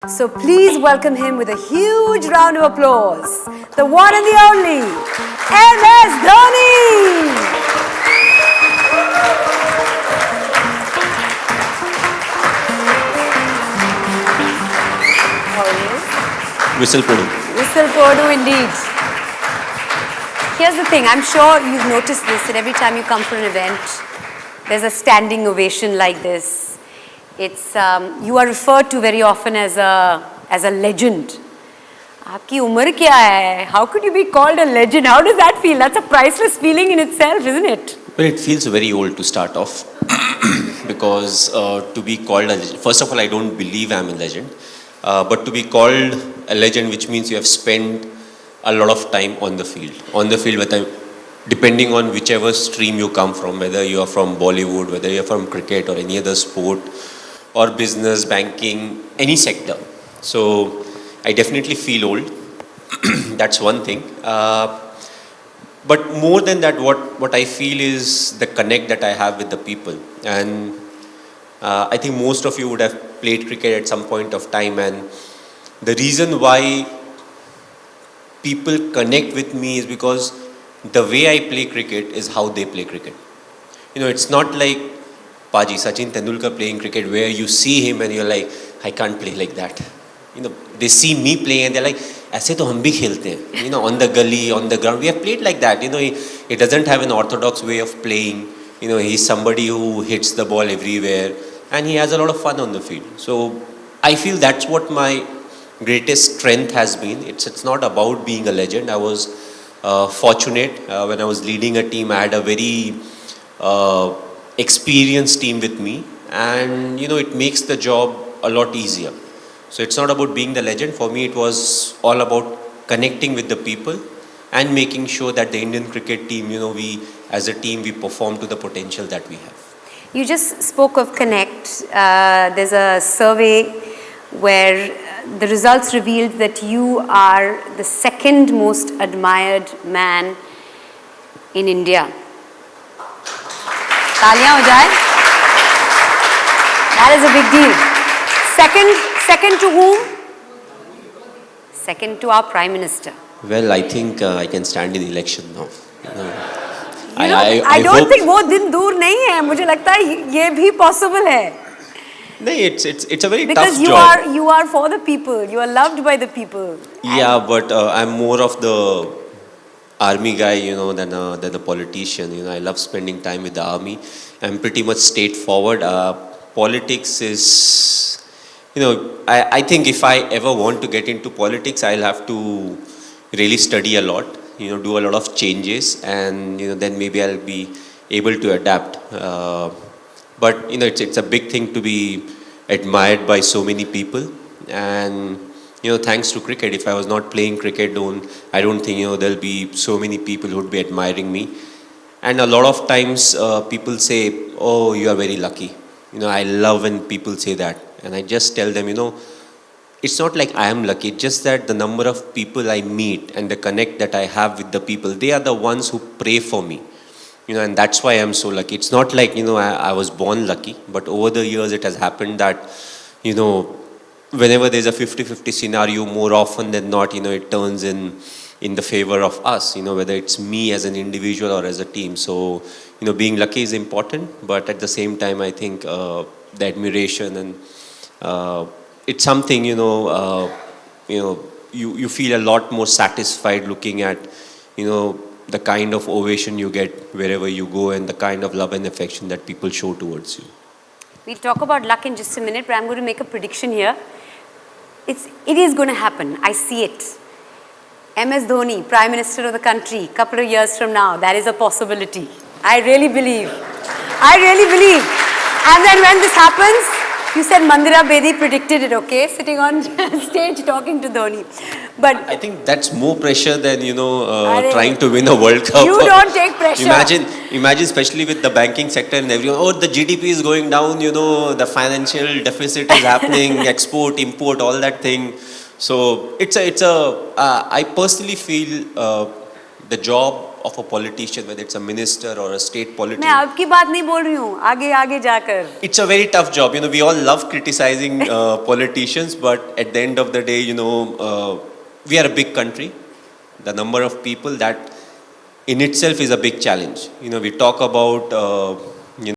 So please welcome him with a huge round of applause, the one and the only, MS Dhoni! How are you? Whistle Podu. Whistle Podu indeed. Here's the thing, I'm sure you've noticed this, that every time you come for an event, there's a standing ovation like this. It's, you are referred to very often as a legend. Aapki umar kya hai? How could you be called a legend? How does that feel? That's a priceless feeling in itself, isn't it? Well, it feels very old to start off because to be called a legend, first of all, I don't believe I'm a legend, but to be called a legend, which means you have spent a lot of time on the field. On the field, depending on whichever stream you come from, whether you are from Bollywood, whether you are from cricket or any other sport, or business, banking, any sector. So I definitely feel old. That's one thing. But more than that, what I feel is the connect that I have with the people. And I think most of you would have played cricket at some point of time. And the reason why people connect with me is because the way I play cricket is how they play cricket. You know, it's not like Paji, Sachin Tendulkar playing cricket where you see him and you're like, I can't play like that. You know, they see me play and they're like, ऐसे तो हम भी खेलते हैं. You know, on the gully, on the ground, we have played like that. You know, he doesn't have an orthodox way of playing. You know, he's somebody who hits the ball everywhere and he has a lot of fun on the field. So I feel that's what my greatest strength has been. It's not about being a legend. I was fortunate when I was leading a team. I had a very experienced team with me, and you know, it makes the job a lot easier. So it's not about being the legend. For me, it was all about connecting with the people and making sure that the Indian cricket team, you know, we as a team, we perform to the potential that we have. You just spoke of Connect. There's a survey where the results revealed that you are the second most admired man in India. Taaliyan ho jaye. That is a big deal. Second to whom? Second to our Prime Minister. Well, I think I can stand in election now. I don't think वो दिन दूर नहीं है. मुझे लगता है ये भी possible है. No, it's a very because tough job. Because you are for the people. You are loved by the people. Yeah, but I'm more of the army guy, you know, than a politician. You know, I love spending time with the army. I'm pretty much straightforward. Politics is, you know, I think if I ever want to get into politics, I'll have to really study a lot. You know, do a lot of changes, and you know, then maybe I'll be able to adapt. But you know, it's a big thing to be admired by so many people, and you know, thanks to cricket. If I was not playing cricket, I don't think, you know, there'll be so many people who would be admiring me. And a lot of times people say, "Oh, you are very lucky." You know, I love when people say that, and I just tell them, you know, it's not like I am lucky. It's just that the number of people I meet and the connect that I have with the people, they are the ones who pray for me. You know, and that's why I'm so lucky. It's not like, you know, I was born lucky, but over the years it has happened that, you know, whenever there's a 50-50 scenario, more often than not, you know, it turns in the favor of us, you know, whether it's me as an individual or as a team. So, you know, being lucky is important, but at the same time, I think the admiration and it's something, you know, you feel a lot more satisfied looking at, you know, the kind of ovation you get wherever you go and the kind of love and affection that people show towards you. We'll talk about luck in just a minute, but I'm going to make a prediction here. It is going to happen. I see it. MS Dhoni, Prime Minister of the country, couple of years from now, that is a possibility. I really believe. And then when this happens, you said Mandira Bedi predicted it, okay? Sitting on stage talking to Dhoni. But I think that's more pressure than, you know, trying to win a World Cup. You don't take pressure. Imagine especially with the banking sector and everyone, oh, the GDP is going down, you know, the financial deficit is happening, export, import, all that thing. So I personally feel the job of a politician, whether it's a minister or a state मैं politician. आपकी बात नहीं बोल रही हूँ, आगे आगे जाकर. It's a very tough job. You know, we all love criticizing politicians, but at the end of the day, you know, we are a big country. The number of people, that in itself is a big challenge. You know, we talk about